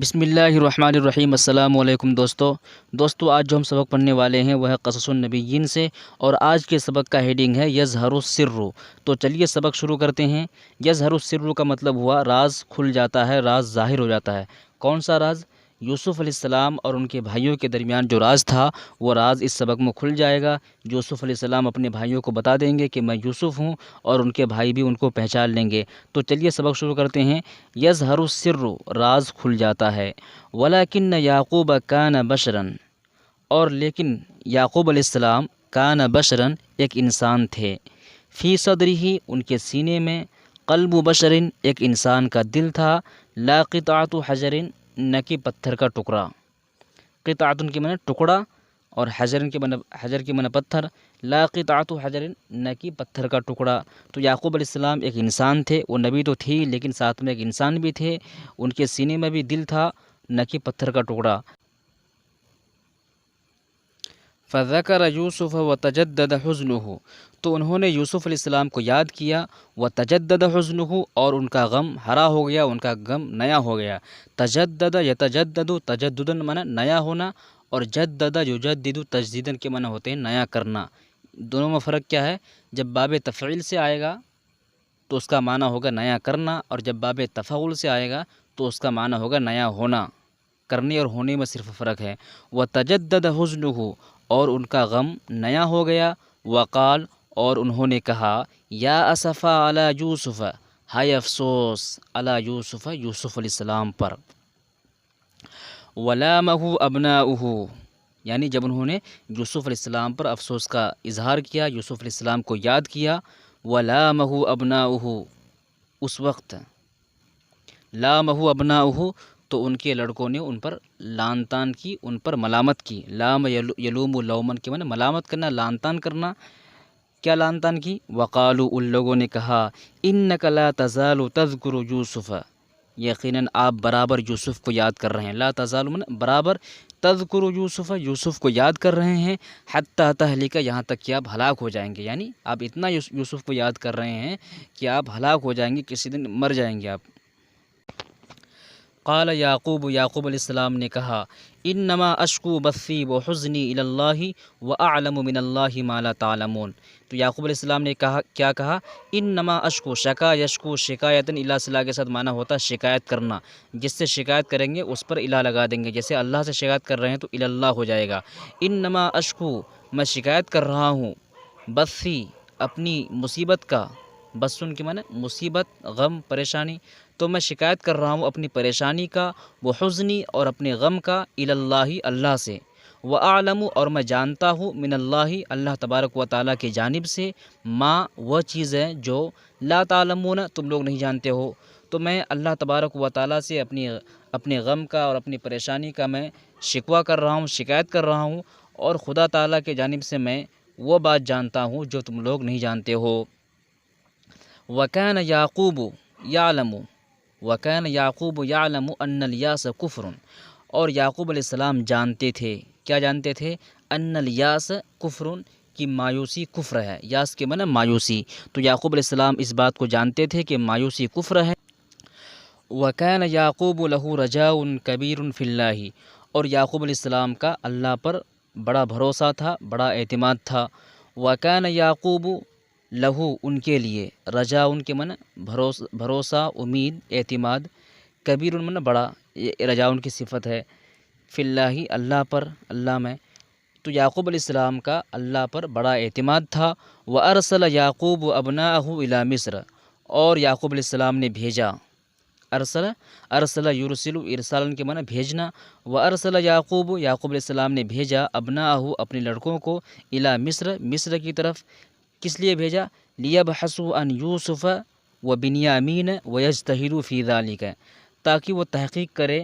بسم اللہ الرحمن الرحیم۔ السلام علیکم دوستو آج جو ہم سبق پڑھنے والے ہیں وہ ہے قصص النبیین سے، اور آج کے سبق کا ہیڈنگ ہے یظہر السر۔ تو چلیے سبق شروع کرتے ہیں۔ یظہر السر کا مطلب ہوا راز کھل جاتا ہے، راز ظاہر ہو جاتا ہے۔ کون سا راز؟ یوسف علیہ السلام اور ان کے بھائیوں کے درمیان جو راز تھا وہ راز اس سبق میں کھل جائے گا۔ یوسف علیہ السلام اپنے بھائیوں کو بتا دیں گے کہ میں یوسف ہوں، اور ان کے بھائی بھی ان کو پہچان لیں گے۔ تو چلیے سبق شروع کرتے ہیں۔ یظہر السر، راز کھل جاتا ہے۔ ولیکن یعقوب کان بشرا، اور لیکن یعقوب علیہ السلام کان بشرا، ایک انسان تھے۔ فی صدرہ، ان کے سینے میں، قلب بشر، ایک انسان کا دل تھا، لا قطعۃ حجر، نہ کہ پتھر کا ٹکڑا۔ قطعۃ کے معنی ٹکڑا، اور حجر کے معنی پتھر۔ لا قطعۃ حجر، نہ کہ پتھر کا ٹکڑا۔ تو یعقوب علیہ السلام ایک انسان تھے، وہ نبی تو تھی لیکن ساتھ میں ایک انسان بھی تھے۔ ان کے سینے میں بھی دل تھا، نہ کہ پتھر کا ٹکڑا۔ فذکر یوسف وتجدد حزنہ، تو انہوں نے یوسف علیہ السلام کو یاد کیا، وتجدد حزنہ، اور ان کا غم ہرا ہو گیا، ان کا غم نیا ہو گیا۔ تجدد یتجدد، تجددن معنی نیا ہونا، اور جدد یجدد تجدیدن کے معنی ہوتے ہیں نیا کرنا۔ دونوں میں فرق کیا ہے؟ جب باب تفعیل سے آئے گا تو اس کا معنی ہوگا نیا کرنا، اور جب باب تفعول سے آئے گا تو اس کا معنی ہوگا نیا ہونا۔ کرنے اور ہونے میں صرف فرق ہے۔ وتجدد حزنہ، اور ان کا غم نیا ہو گیا۔ وقال، اور انہوں نے کہا، یا اسفا علی یوسف، ہائے افسوس، علی یوسف، یوسف علیہ السلام پر۔ ولامہ ابناؤہ، یعنی جب انہوں نے یوسف علیہ السلام پر افسوس کا اظہار کیا، یوسف علیہ السلام کو یاد کیا۔ ولامہ ابناؤہ، اس وقت لامہ ابناؤہ، تو ان کے لڑکوں نے ان پر لان تان کی، ان پر ملامت کی۔ لام یلوم لومن کے معنی ملامت کرنا، لان تان کرنا۔ کیا لان تان کی؟ وقالو، ان لوگوں نے کہا، انک لا تزال تذکر یوسف، یقیناً آپ برابر یوسف کو یاد کر رہے ہیں۔ لا تزال معنی برابر، تذکر یوسف، یوسف کو یاد کر رہے ہیں، حتی تہلک، یہاں تک کہ آپ ہلاک ہو جائیں گے۔ یعنی آپ اتنا یوسف کو یاد کر رہے ہیں کہ آپ ہلاک ہو جائیں گے، کسی دن مر جائیں گے آپ۔ قال یعقوب، یعقوب علیہ السلام نے کہا، انما اشکو بثی وحزنی الی اللہ واعلم من اللہ ما لا تعلمون۔ تو یعقوب علیہ السلام نے کہا، کیا کہا؟ انما اشکو، شکا یشکو شکایتاً الی صلہ کے ساتھ معنی ہوتا ہے شکایت کرنا۔ جس سے شکایت کریں گے اس پر الی لگا دیں گے، جیسے اللہ سے شکایت کر رہے ہیں تو الی اللہ ہو جائے گا۔ انما اشکو، میں شکایت کر رہا ہوں، بثی، اپنی مصیبت کا، بسن کے معنی مصیبت، غم، پریشانی، تو میں شکایت کر رہا ہوں اپنی پریشانی کا، وہ حزنی، اور اپنے غم کا، الی اللہ، اللہ سے، وَأَعْلَمُ، اور میں جانتا ہوں، من اللہ، اللہ تبارک و تعالیٰ کی جانب سے، ما، وہ چیز ہے جو لا تعلمون، تم لوگ نہیں جانتے ہو۔ تو میں اللہ تبارک و تعالیٰ سے اپنے غم کا اور اپنی پریشانی کا میں شکوہ کر رہا ہوں، شکایت کر رہا ہوں، اور خدا تعالیٰ کی جانب سے میں وہ بات جانتا ہوں جو تم لوگ نہیں جانتے ہو۔ وَكَانَ يَعْقُوبُ يَعْلَمُ، وَكَانَ يَعْقُوبُ يَعْلَمُ أَنَّ الْيَأْسَ كُفْرٌ، اور یعقوب علیہ السلام جانتے تھے، کیا جانتے تھے؟ أَنَّ الْيَأْسَ كُفْرٌ، کہ مایوسی کفر ہے۔ یاس کے معنی مایوسی، تو یعقوب علیہ السلام اس بات کو جانتے تھے کہ مایوسی کفر ہے۔ وَكَانَ يَعْقُوبُ لَهُ رَجَاءٌ كَبِيرٌ فِي اللَّهِ، اور یعقوب علیہ السلام کا اللہ پر بڑا بھروسہ تھا، بڑا اعتماد تھا۔ وَكَانَ يَعْقُوبُ لہو، ان کے لیے، رجا ان کے معنی بھروسہ، امید، اعتماد، کبیر ان معنی بڑا، رجا ان کی صفت ہے، فی اللہ، اللہ پر، اللہ میں۔ تو یعقوب علیہ السلام کا اللہ پر بڑا اعتماد تھا۔ وَأَرْسَلَ یعقوب أَبْنَاءَهُ إِلَى مصر، اور یعقوب علیہ السلام نے بھیجا، ارسل یرسل، ارسالن کے معنی بھیجنا۔ وَأَرْسَلَ یعقوب، یعقوب علیہ السلام نے بھیجا، أَبْنَاءَهُ، اپنے لڑکوں کو، إِلَى مصر، مصر کی طرف۔ کس لیے بھیجا؟ لِيَبْحَثُوا عَنْ يُوسُفَ وَبِنْيَامِينَ وَيَجْتَهِدُوا فِي ذَلِكَ، تاکہ وہ تحقیق کرے۔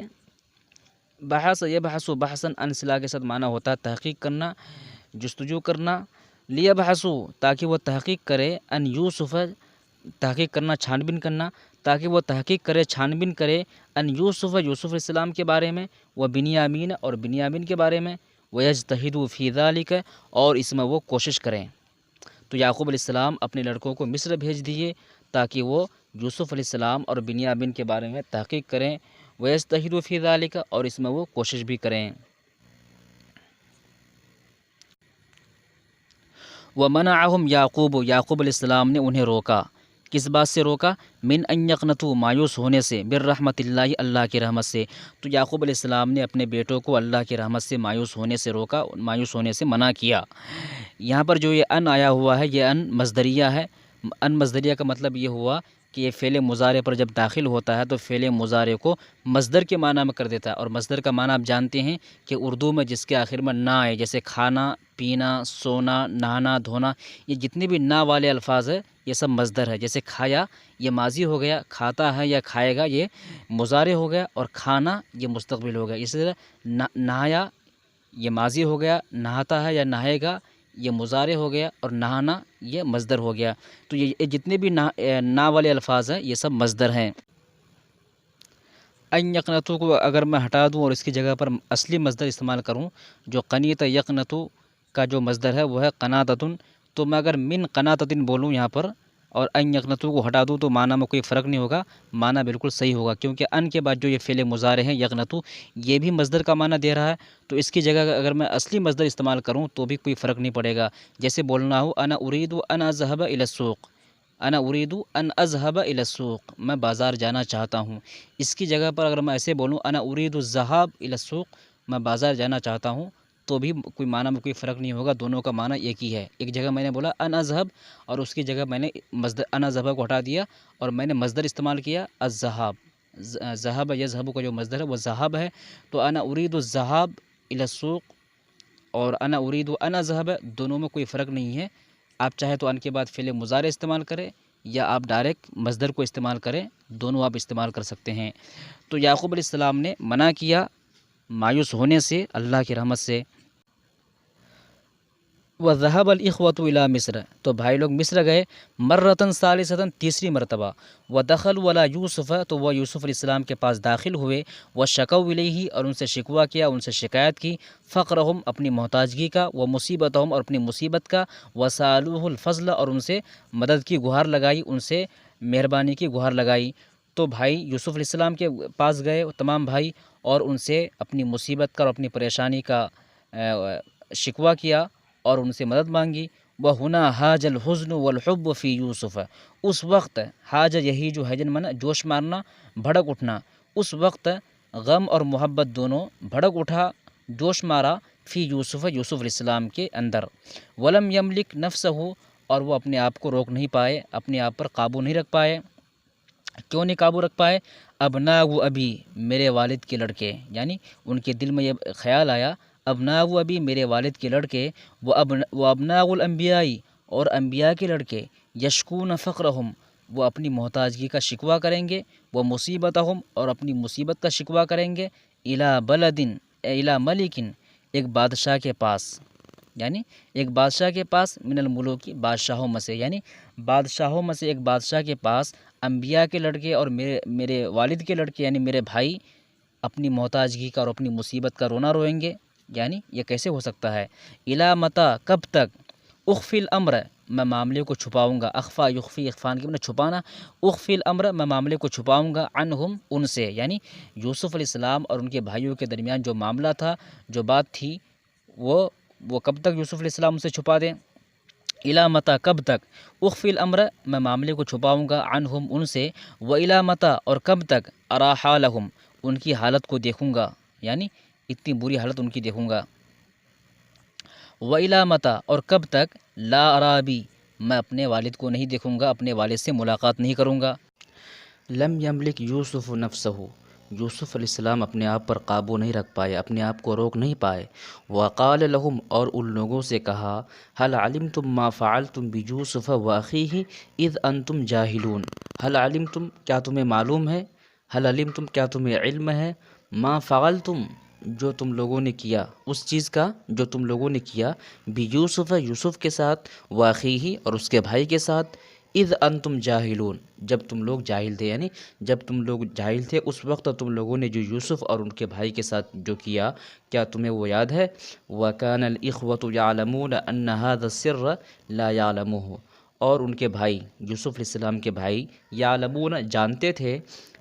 بحث، یبحث بحثاً، عن صلہ کے ساتھ معنی ہوتا ہے تحقیق کرنا، جستجو کرنا۔ لِيَبْحَثُوا، تاکہ وہ تحقیق کرے، عن یوسف، تحقیق کرنا، چھان بین کرنا، تاکہ وہ تحقیق کرے، چھان بین کرے، ان یوسف، یوسف علیہ السلام کے بارے میں، و بنیامین، اور بنیامین کے بارے میں، وَيَجْتَهِدُوا فِي ذَلِكَ، اور اس میں وہ کوشش کریں۔ تو یعقوب علیہ السلام اپنے لڑکوں کو مصر بھیج دیے تاکہ وہ یوسف علیہ السلام اور بنیامین کے بارے میں تحقیق کریں، وَيَجْتَهِدُوا فِي ذَلِكَ، اور اس میں وہ کوشش بھی کریں۔ وَمَنَعَهُمْ یعقوب، یعقوب علیہ السلام نے انہیں روکا، کس بات سے روکا؟ من ان یقنطوا، مایوس ہونے سے، بالرحمت اللہ، اللہ کی رحمت سے۔ تو یعقوب علیہ السلام نے اپنے بیٹوں کو اللہ کی رحمت سے مایوس ہونے سے روکا، مایوس ہونے سے منع کیا۔ یہاں پر جو یہ ان آیا ہوا ہے، یہ ان مصدریہ ہے۔ ان مصدریہ کا مطلب یہ ہوا کہ یہ فعل مضارع پر جب داخل ہوتا ہے تو فعل مضارع کو مصدر کے معنی میں کر دیتا ہے، اور مصدر کا معنی آپ جانتے ہیں کہ اردو میں جس کے آخر میں نا آئے، جیسے کھانا، پینا، سونا، نہانا، دھونا، یہ جتنے بھی نا والے الفاظ ہیں یہ سب مصدر ہے۔ جیسے کھایا یہ ماضی ہو گیا، کھاتا ہے یا کھائے گا یہ مضارع ہو گیا، اور کھانا یہ مستقبل ہو گیا۔ اسی طرح نہایا یہ ماضی ہو گیا، نہاتا ہے یا نہائے گا یہ مضارع ہو گیا، اور نہانا یہ مصدر ہو گیا۔ تو یہ جتنے بھی نا والے الفاظ ہیں یہ سب مصدر ہیں۔ ان یقنتو کو اگر میں ہٹا دوں اور اس کی جگہ پر اصلی مصدر استعمال کروں، جو قنیت یقنتو کا جو مصدر ہے وہ ہے قناتتن، تو میں اگر من قناتتن بولوں یہاں پر اور ان یقنتو کو ہٹا دوں تو معنی میں کوئی فرق نہیں ہوگا، معنی بالکل صحیح ہوگا، کیونکہ ان کے بعد جو یہ فعل مضارع ہے یقنتو، یہ بھی مصدر کا معنی دے رہا ہے، تو اس کی جگہ اگر میں اصلی مصدر استعمال کروں تو بھی کوئی فرق نہیں پڑے گا۔ جیسے بولنا ہو انا اريد ان اذهب الى السوق، انا اريد ان اذهب الى السوق، میں بازار جانا چاہتا ہوں۔ اس کی جگہ پر اگر میں ایسے بولوں انا اريد الذهاب الى السوق، میں بازار جانا چاہتا ہوں، تو بھی کوئی معنی میں کوئی فرق نہیں ہوگا، دونوں کا معنی ایک ہی ہے۔ ایک جگہ میں نے بولا ان اذهب اور اس کی جگہ میں نے مصدر ان اذهب کو ہٹا دیا اور میں نے مصدر استعمال کیا الذهاب۔ ذهب يذهب کا جو مصدر ہے وہ ذهب ہے، تو انا اريد الذهاب الى السوق اور انا اريد ان اذهب دونوں میں کوئی فرق نہیں ہے۔ آپ چاہے تو ان کے بعد فعل مضارع استعمال کریں یا آپ ڈائریکٹ مصدر کو استعمال کریں، دونوں آپ استعمال کر سکتے ہیں۔ تو یعقوب علیہ السلام نے منع کیا مایوس ہونے سے اللہ کی رحمت سے۔ وَذَهَبَ الْإِخْوَةُ إِلَى مصر، تو بھائی لوگ مصر گئے، مرتن ثالثتاً، تیسری مرتبہ، وَدَخَلُوا عَلَى يُوسُفَ، تو وہ یوسف علیہ السلام کے پاس داخل ہوئے، وَشَكَوْا إِلَيْهِ، اور ان سے شکوہ کیا، ان سے شکایت کی، فقرہم، اپنی محتاجگی کا، ومصیبتہم، اور اپنی مصیبت کا، وَسَأَلُوهُ الْفَضْلَ، اور ان سے مدد کی گہار لگائی، ان سے مہربانی کی گہار لگائی۔ تو بھائی یوسف علیہ السلام کے پاس گئے تمام بھائی، اور ان سے اپنی مصیبت کا اور اپنی پریشانی کا شکوہ کیا اور ان سے مدد مانگی۔ وَهُنَا حَاجَ الْحُزْنُ وَالْحُبُّ فِي يُوسُفَ، اس وقت حاجہ، یہی جو حجن من جوش مارنا، بھڑک اٹھنا، اس وقت غم اور محبت دونوں بھڑک اٹھا، جوش مارا، فی یوسف، یوسف علیہ السلام کے اندر۔ وَلَمْ يَمْلِكْ نَفْسَهُ، اور وہ اپنے آپ کو روک نہیں پائے، اپنے آپ پر قابو نہیں رکھ پائے۔ کیوں نہیں قابو رکھ پائے؟ ابناء ابی، میرے والد کے لڑکے، یعنی ان کے دل میں یہ خیال آیا ابناء ابی، میرے والد کے لڑکے، وہ ابناء الانبیاء، اور انبیاء کے لڑکے، یشکون فقرہم، وہ اپنی محتاجگی کا شکوہ کریں گے، وہ مصیبتہم، اور اپنی مصیبت کا شکوہ کریں گے، الی بلدن، الی ملکن، ایک بادشاہ کے پاس، یعنی ایک بادشاہ کے پاس، من الملوک، بادشاہوں میں سے، یعنی بادشاہوں میں سے ایک بادشاہ کے پاس انبیاء کے لڑکے اور میرے والد کے لڑکے یعنی میرے بھائی اپنی محتاجگی کا اور اپنی مصیبت کا رونا روئیں گے، یعنی یہ کیسے ہو سکتا ہے؟ الی متی، کب تک، اخفی الامر، میں معاملے کو چھپاؤں گا، اخفا یخفی، اخفان کے معنی چھپانا، اخفی الامر، میں معاملے کو چھپاؤں گا، عنہم، ان سے، یعنی یوسف علیہ السلام اور ان کے بھائیوں کے درمیان جو معاملہ تھا، جو بات تھی، وہ کب تک یوسف علیہ السلام سے چھپا دیں؟ الی متی، کب تک، اخفی الامر، میں معاملے کو چھپاؤں گا، عنہم، ان سے، و الی متی، اور کب تک، ارا حالہم، ان کی حالت کو دیکھوں گا، یعنی اتنی بری حالت ان کی دیکھوں گا، و الی متی، اور کب تک، لا ارا ابی، میں اپنے والد کو نہیں دیکھوں گا، اپنے والد سے ملاقات نہیں کروں گا۔ لم یملک یوسف نفسہ، یوسف علیہ السلام اپنے آپ پر قابو نہیں رکھ پائے، اپنے آپ کو روک نہیں پائے۔ وقال لہم، اور ان لوگوں سے کہا، هل علمتم ما فعلتم بیوسف واخیہ اذ انتم جاہلون، هل علمتم، کیا تمہیں معلوم ہے، هل علمتم، کیا تمہیں علم ہے، ما فعلتم، جو تم لوگوں نے کیا، اس چیز کا جو تم لوگوں نے کیا، بیوسف، یوسف کے ساتھ، واخیہ، اور اس کے بھائی کے ساتھ، اذ انتم جاہلون، جب تم لوگ جاہل تھے، یعنی جب تم لوگ جاہل تھے اس وقت تم لوگوں نے جو یوسف اور ان کے بھائی کے ساتھ جو کیا، کیا تمہیں وہ یاد ہے؟ وَكَانَ الْإِخْوَةُ يَعْلَمُونَ أَنَّ هَذَا السِّرَّ لَا يَعْلَمُهُ، اور ان کے بھائی، یوسف علیہ السلام کے بھائی، یعلمون، جانتے تھے،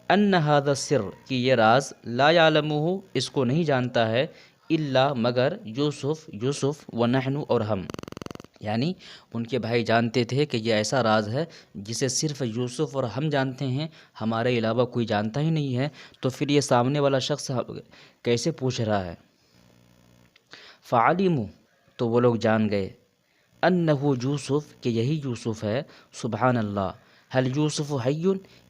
ان هذا السر کہ یہ راز لا يعلمه اس کو نہیں جانتا ہے الا مگر یوسف ونحن اور ہم، یعنی ان کے بھائی جانتے تھے کہ یہ ایسا راز ہے جسے صرف یوسف اور ہم جانتے ہیں، ہمارے علاوہ کوئی جانتا ہی نہیں ہے، تو پھر یہ سامنے والا شخص کیسے پوچھ رہا ہے؟ فعلموا تو وہ لوگ جان گئے، انہو یوسف کہ یہی یوسف ہے، سبحان اللہ، حل یوسف حی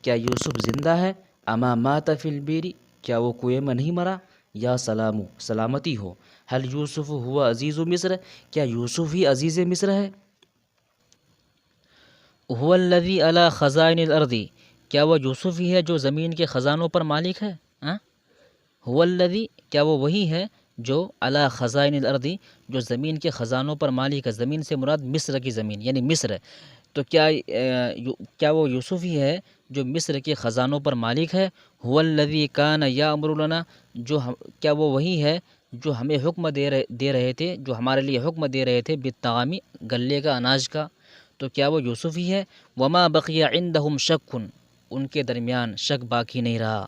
کیا یوسف زندہ ہے، اما مات فی البیر کیا وہ کنویں میں نہیں مرا، یا سلام سلامتی ہو، حل یوسف ہوا عزیز مصر کیا یوسف ہی عزیز مصر ہے، هو الذی علی خزائن الارض کیا وہ یوسف ہی ہے جو زمین کے خزانوں پر مالک ہے، ہاں؟ هو الذی کیا وہ وہی ہے جو علی خزائن الارض جو زمین کے خزانوں پر مالک ہے، زمین سے مراد مصر کی زمین یعنی مصر ہے، تو کیا وہ یوسف ہی ہے جو مصر کے خزانوں پر مالک ہے، هو الذی کان یامر لنا کیا وہ وہی ہے جو ہمیں حکم دے رہے تھے، جو ہمارے لیے حکم دے رہے تھے بالطعام گلے کا اناج کا، تو کیا وہ یوسف ہی ہے، وما بقی عندهم شک ان کے درمیان شک باقی نہیں رہا،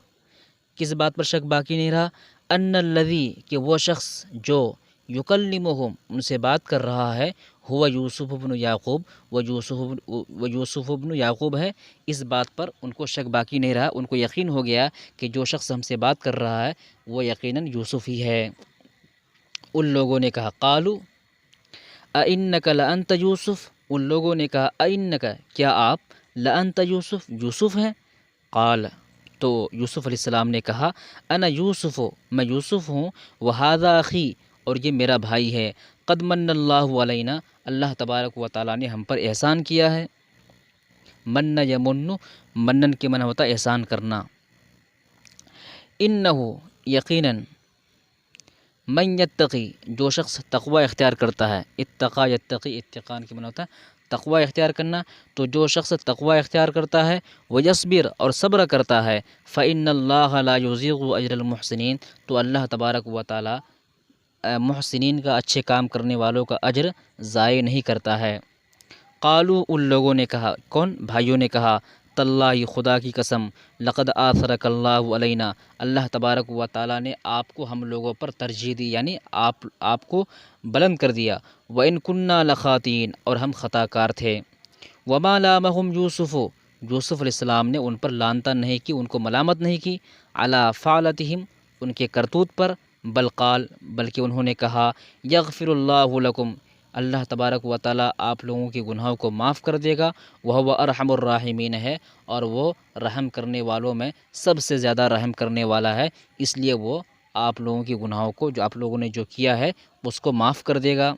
کس بات پر شک باقی نہیں رہا، ان الذی کہ وہ شخص جو یکلمہم ان سے بات کر رہا ہے، ہوا یوسف بن یعقوب وہ یوسف بن یعقوب ہے، اس بات پر ان کو شک باقی نہیں رہا، ان کو یقین ہو گیا کہ جو شخص ہم سے بات کر رہا ہے وہ یقیناً یوسف ہی ہے۔ ان لوگوں نے کہا قالوا اِنَّكَ لَأَنْتَ یوسف، ان لوگوں نے کہا اِنَّكَ کیا آپ لَأَنْتَ یوسف ہیں، قال تو یوسف علیہ السلام نے کہا انا یوسف میں یوسف ہوں، وہذا اخی اور یہ میرا بھائی ہے، قد من اللہ علینا اللہ تبارک و تعالیٰ نے ہم پر احسان کیا ہے، من یمن منن کے معنی ہوتا ہے احسان کرنا، انہو یقیناً من یتقی جو شخص تقوی اختیار کرتا ہے، اتقا یتقی اتقان کے معنی ہوتا ہے تقوی اختیار کرنا، تو جو شخص تقوی اختیار کرتا ہے وہ یصبر اور صبر کرتا ہے، فإن اللہ لا یضیع اجر المحسنین تو اللہ تبارک و تعالی محسنین کا اچھے کام کرنے والوں کا اجر ضائع نہیں کرتا ہے۔ قالو ان لوگوں نے کہا، کون بھائیوں نے کہا، تاللہ خدا کی قسم، لقد آثرک اللہ علینا اللہ تبارک و تعالیٰ نے آپ کو ہم لوگوں پر ترجیح دی، یعنی آپ کو بلند کر دیا، وَإِن كُنَّا لَخَاطِئِينَ اور ہم خطا کار تھے، وَمَا لَامَهُمْ یوسف علیہ السلام نے ان پر لانتا نہیں کی، ان کو ملامت نہیں کی، عَلَى فَعْلَتِهِمْ ان کے کرتوت پر، بلکہ انہوں نے کہا یغفر اللہ لکم اللہ تبارک و تعالیٰ آپ لوگوں کے گناہوں کو معاف کر دے گا، وہ ارحم الراحمین ہے اور وہ رحم کرنے والوں میں سب سے زیادہ رحم کرنے والا ہے، اس لیے وہ آپ لوگوں کے گناہوں کو جو آپ لوگوں نے جو کیا ہے اس کو معاف کر دے گا۔